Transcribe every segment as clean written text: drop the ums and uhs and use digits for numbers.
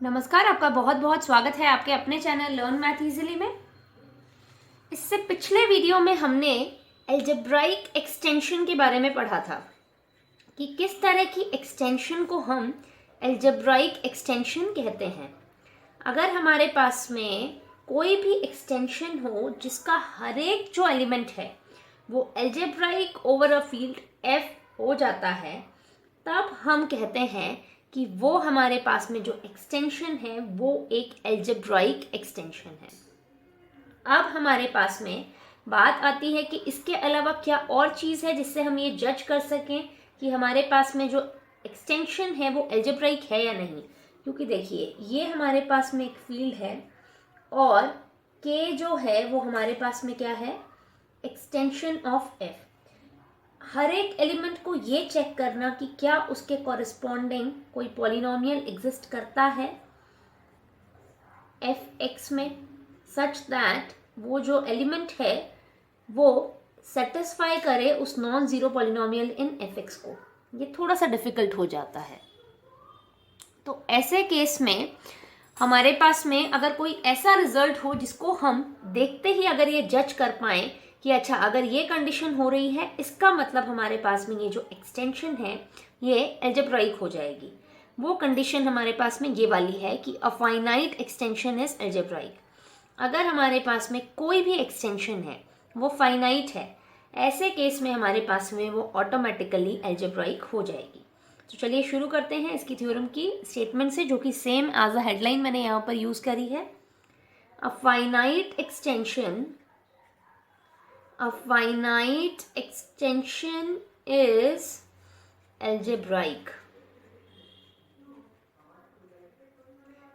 नमस्कार, आपका बहुत बहुत स्वागत है आपके अपने चैनल लर्न मैथ इजीली में। इससे पिछले वीडियो में हमने अलजेब्राइक एक्सटेंशन के बारे में पढ़ा था कि किस तरह की एक्सटेंशन को हम अलजेब्राइक एक्सटेंशन कहते हैं। अगर हमारे पास में कोई भी एक्सटेंशन हो जिसका हर एक जो एलिमेंट है वो algebraic over a field F हो जाता है, तब हम कहते हैं कि वो हमारे पास में जो एक्सटेंशन है वो एक अलजेब्राइक एक्सटेंशन है। अब हमारे पास में बात आती है कि इसके अलावा क्या और चीज़ है जिससे हम ये जज कर सकें कि हमारे पास में जो एक्सटेंशन है वो अलजेब्राइक है या नहीं। क्योंकि देखिए, ये हमारे पास में एक फील्ड है और के जो है वो हमारे पास में क्या है, एक्सटेंशन ऑफ एफ। हर एक एलिमेंट को ये चेक करना कि क्या उसके कॉरेस्पॉन्डिंग कोई पॉलिनोमियल एग्जिस्ट करता है एफ एक्स में, सच दैट वो जो एलिमेंट है वो सेटिस्फाई करे उस non zero polynomial in F x को। ये थोड़ा सा डिफिकल्ट हो जाता है। तो ऐसे केस में हमारे पास में अगर कोई ऐसा रिजल्ट हो जिसको हम देखते ही अगर ये जज कर पाएँ कि अच्छा, अगर ये कंडीशन हो रही है इसका मतलब हमारे पास में ये जो एक्सटेंशन है ये अलजेब्राइक हो जाएगी। वो कंडीशन हमारे पास में ये वाली है कि a finite extension is algebraic. अगर हमारे पास में कोई भी एक्सटेंशन है वो फाइनाइट है, ऐसे केस में हमारे पास में वो ऑटोमेटिकली अलजेब्राइक हो जाएगी। तो चलिए शुरू करते हैं इसकी थ्योरम की स्टेटमेंट से, जो कि सेम एज अ हेडलाइन मैंने यहाँ पर यूज़ करी है। A finite extension is algebraic।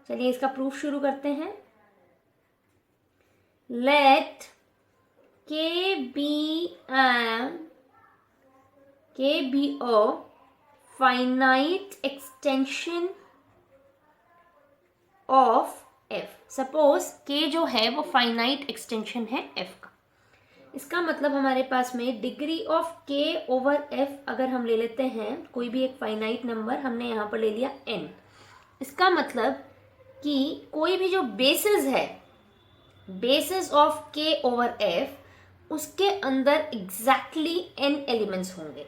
चलिए इसका प्रूफ शुरू करते हैं। लेट के be a finite extension of F. Suppose के जो है वो फाइनाइट एक्सटेंशन है एफ का। इसका मतलब हमारे पास में डिग्री ऑफ के ओवर एफ अगर हम ले लेते हैं कोई भी एक फाइनाइट नंबर, हमने यहाँ पर ले लिया n। इसका मतलब कि कोई भी जो बेसिस है, बेसिस ऑफ के ओवर एफ, उसके अंदर एग्जैक्टली n एलिमेंट्स होंगे।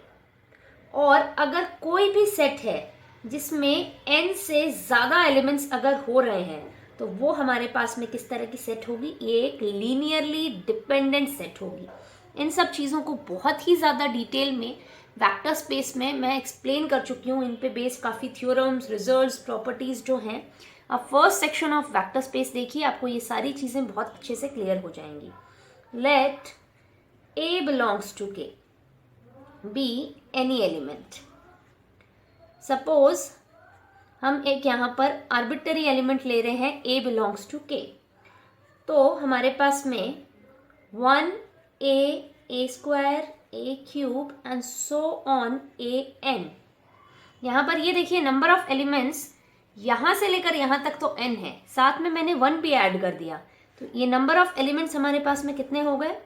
और अगर कोई भी सेट है जिसमें n से ज़्यादा एलिमेंट्स अगर हो रहे हैं तो वो हमारे पास में किस तरह की सेट होगी, ये एक लीनियरली डिपेंडेंट सेट होगी। इन सब चीज़ों को बहुत ही ज़्यादा डिटेल में वेक्टर स्पेस में मैं एक्सप्लेन कर चुकी हूँ। इन पे बेस्ड काफ़ी थ्योरम्स, रिजल्ट्स, प्रॉपर्टीज़ जो हैं। अब first section of vector space देखिए, आपको ये सारी चीज़ें बहुत अच्छे से क्लियर हो जाएंगी। लेट ए बिलोंग्स टू के बी एनी एलिमेंट। सपोज हम एक यहाँ पर आर्बिट्ररी एलिमेंट ले रहे हैं ए बिलोंग्स टू के, तो हमारे पास में 1a, a square, a cube and so on an। यहाँ पर ये देखिए नंबर ऑफ एलिमेंट्स यहाँ से लेकर यहाँ तक तो n है, साथ में मैंने 1 भी ऐड कर दिया, तो ये नंबर ऑफ एलिमेंट्स हमारे पास में कितने हो गए,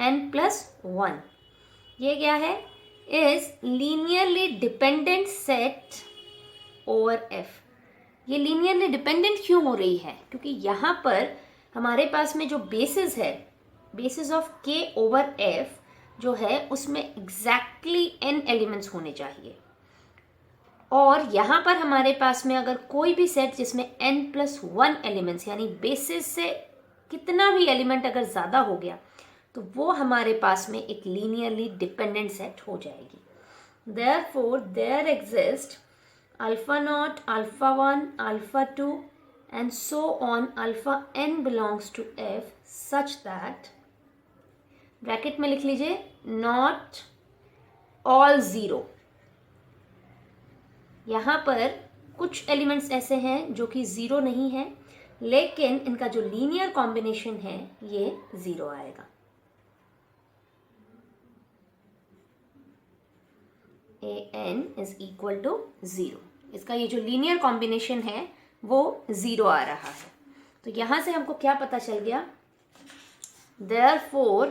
n+1। ये क्या है, is linearly dependent set over F. ये लीनियरली डिपेंडेंट क्यों हो रही है, क्योंकि यहाँ पर हमारे पास में जो बेसिस है, बेसिस ऑफ के ओवर एफ जो है उसमें एग्जैक्टली n एलिमेंट्स होने चाहिए। और यहाँ पर हमारे पास में अगर कोई भी सेट जिसमें n+1 एलिमेंट्स, यानी बेसिस से कितना भी एलिमेंट अगर ज़्यादा हो गया तो वो हमारे पास में एक लीनियरली डिपेंडेंट सेट हो जाएगी। Therefore there exist alpha naught, alpha 1, alpha 2 and so on alpha n belongs to f such that, bracket में लिख लीजिए, not all zero। यहाँ पर कुछ एलिमेंट्स ऐसे हैं जो कि ज़ीरो नहीं है, लेकिन इनका जो लीनियर कॉम्बिनेशन है ये ज़ीरो आएगा। an is equal to 0। इसका ये जो लीनियर कॉम्बिनेशन है वो 0 आ रहा है। तो यहाँ से हमको क्या पता चल गया, therefore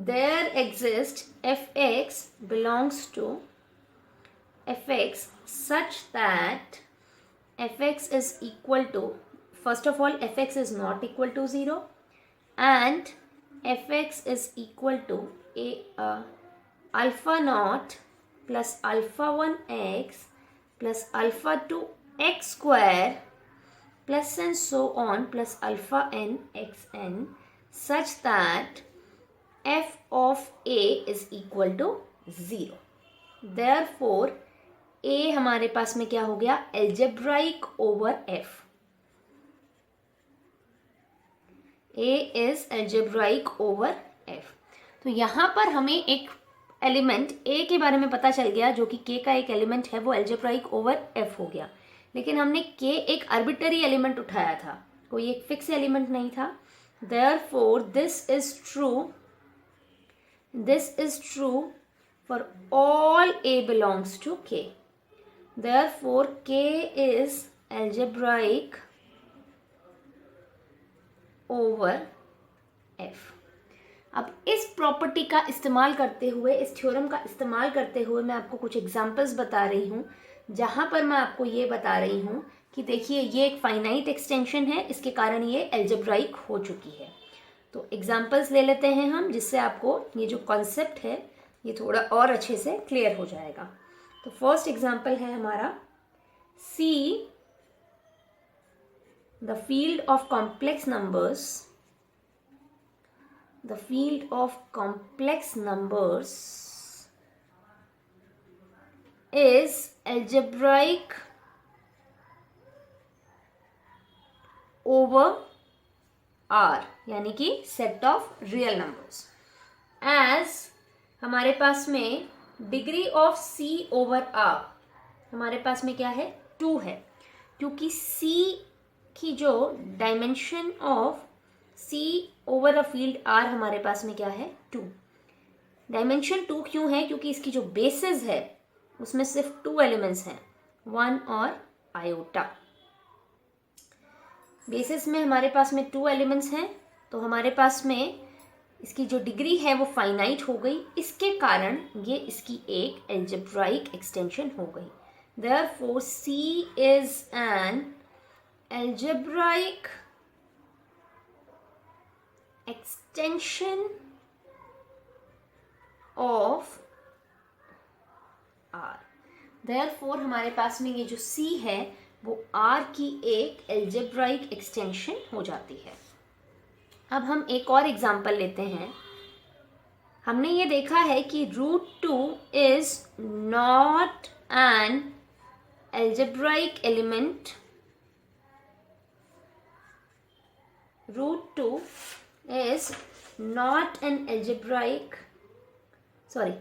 there exists fx belongs to fx such that fx is equal to, first of all fx is not equal to 0 and fx is equal to alpha naught plus alpha 1x plus alpha 2x square plus and so on plus alpha n xn such that f of a is equal to 0. Therefore a हमारे पास में क्या हो गया, algebraic over f. a is algebraic over f. तो यहाँ पर हमें एक एलिमेंट a के बारे में पता चल गया जो कि k का एक एलिमेंट है, वो algebraic over f हो गया. लेकिन हमने k एक आर्बिटरी एलिमेंट उठाया था, कोई एक फिक्स एलिमेंट नहीं था. Therefore this is true for all a belongs to k. Therefore k is algebraic over f. अब इस प्रॉपर्टी का इस्तेमाल करते हुए, इस थ्योरम का इस्तेमाल करते हुए मैं आपको कुछ एग्जांपल्स बता रही हूँ, जहाँ पर मैं आपको ये बता रही हूँ कि देखिए ये एक फाइनाइट एक्सटेंशन है, इसके कारण ये एल्जेब्राइक हो चुकी है. तो एग्जांपल्स ले लेते हैं हम, जिससे आपको ये जो कॉन्सेप्ट है ये थोड़ा और अच्छे से क्लियर हो जाएगा. तो फर्स्ट एग्जांपल है हमारा, see the field of complex numbers, the field of complex numbers is algebraic over R, यानी कि set of real numbers. As हमारे पास में degree of C over R हमारे पास में क्या है, 2 है, क्योंकि C की जो dimension of C over a field R हमारे पास में क्या है, 2. डायमेंशन 2 क्यों है, क्योंकि इसकी जो बेसिस है उसमें सिर्फ 2 एलिमेंट्स हैं, 1 और आयोटा. बेसिस में हमारे पास में 2 एलिमेंट्स हैं, तो हमारे पास में इसकी जो डिग्री है वो फाइनाइट हो गई, इसके कारण ये इसकी एक एल्जेब्राइक एक्सटेंशन हो गई. Therefore C is an algebraic extension of R. Therefore हमारे पास में ये जो C है वो R की एक एल्जेब्राइक एक्सटेंशन हो जाती है. अब हम एक और एग्जांपल लेते हैं. हमने ये देखा है कि √2 is not an algebraic element. √2 is not an algebraic, sorry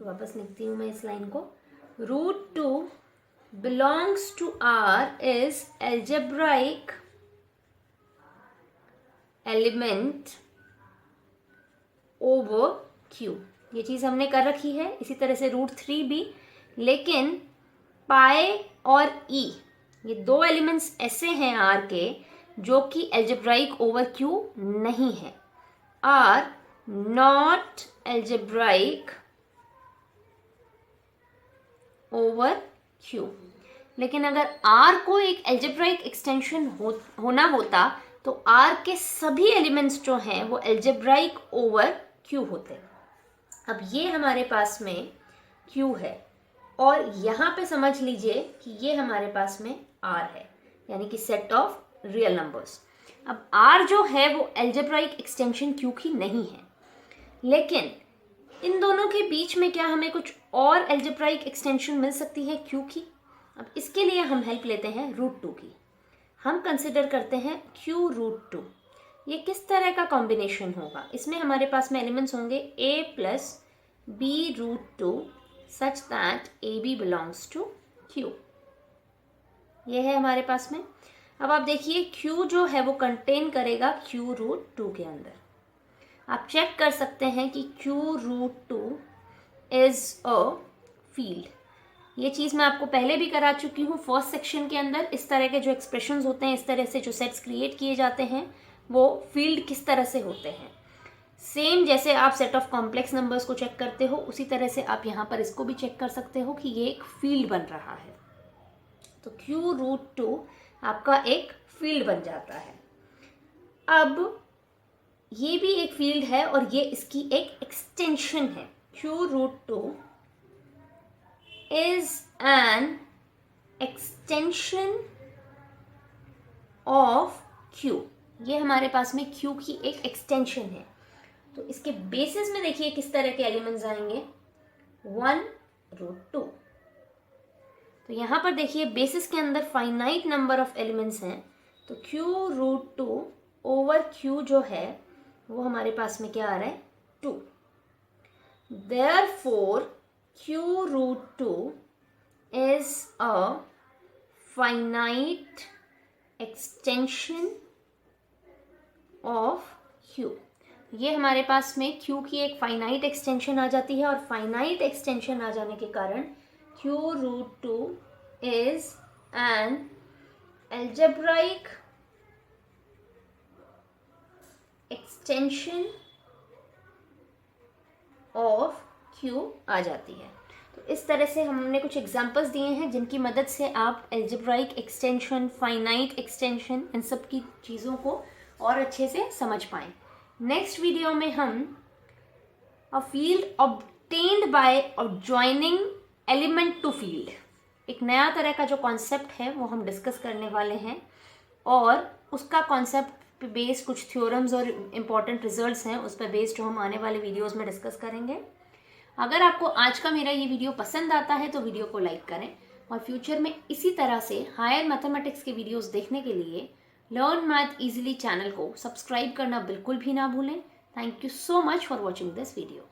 वापस लिखती हूँ मैं इस लाइन को. √2 belongs to R is algebraic element over Q. ये चीज़ हमने कर रखी है. इसी तरह से √3 भी, लेकिन पाई और E ये 2 एलिमेंट्स ऐसे हैं R के जो कि एल्जेब्राइक ओवर Q नहीं है. Are not algebraic over Q. लेकिन अगर R को एक एल्जेब्राइक एक्सटेंशन होना होता तो R के सभी एलिमेंट्स जो हैं वो एल्जेब्राइक ओवर Q होते. अब ये हमारे पास में Q है और यहाँ पे समझ लीजिए कि ये हमारे पास में R है, यानी कि सेट ऑफ रियल नंबर्स. अब R जो है वो एल्जेब्राइक एक्सटेंशन Q की नहीं है, लेकिन इन दोनों के बीच में क्या हमें कुछ और एल्जेब्राइक एक्सटेंशन मिल सकती है Q की. अब इसके लिए हम हेल्प लेते हैं √2 की. हम कंसिडर करते हैं Q √2. ये किस तरह का कॉम्बिनेशन होगा, इसमें हमारे पास में एलिमेंट्स होंगे A plus B √2 such that AB belongs to Q. ये है हमारे पास में. अब आप देखिए Q जो है वो कंटेन करेगा Q √2 के अंदर. आप चेक कर सकते हैं कि Q √2 इज अ फील्ड. ये चीज़ मैं आपको पहले भी करा चुकी हूँ फर्स्ट सेक्शन के अंदर. इस तरह के जो एक्सप्रेशंस होते हैं, इस तरह से जो सेट्स क्रिएट किए जाते हैं, वो फील्ड किस तरह से होते हैं. सेम जैसे आप सेट ऑफ कॉम्प्लेक्स नंबर्स को चेक करते हो, उसी तरह से आप यहाँ पर इसको भी चेक कर सकते हो कि ये एक फील्ड बन रहा है. तो Q√2 आपका एक फील्ड बन जाता है। अब ये भी एक फील्ड है और ये इसकी एक एक्सटेंशन है। Q√2 is an extension of Q। ये हमारे पास में Q की एक एक्सटेंशन है। तो इसके बेसिस में देखिए किस तरह के एलिमेंट्स आएंगे, 1√2। तो यहाँ पर देखिए बेसिस के अंदर फाइनाइट नंबर ऑफ एलिमेंट्स हैं, तो Q√2 ओवर Q जो है वो हमारे पास में क्या आ रहा है, 2। Therefore Q√2 is a finite extension of Q। ये हमारे पास में Q की एक फाइनाइट एक्सटेंशन आ जाती है और फाइनाइट एक्सटेंशन आ जाने के कारण Q√2 is an algebraic extension of Q आ जाती है। तो इस तरह से हमने कुछ एग्जांपल्स दिए हैं जिनकी मदद से आप एल्जेब्राइक एक्सटेंशन, फाइनाइट एक्सटेंशन, इन सब की चीज़ों को और अच्छे से समझ पाएँ। नेक्स्ट वीडियो में हम a field obtained by joining element to field, एक नया तरह का जो कॉन्सेप्ट है वो हम डिस्कस करने वाले हैं और उसका कॉन्सेप्ट पे बेस्ड कुछ थ्योरम्स और इम्पॉर्टेंट रिजल्ट्स हैं उस पर बेस्ड जो हम आने वाले वीडियोस में डिस्कस करेंगे। अगर आपको आज का मेरा ये वीडियो पसंद आता है तो वीडियो को लाइक करें और फ्यूचर में इसी तरह से हायर मैथमेटिक्स के वीडियोस देखने के लिए लर्न मैथ इजीली चैनल को सब्सक्राइब करना बिल्कुल भी ना भूलें। Thank you so much for watching this video.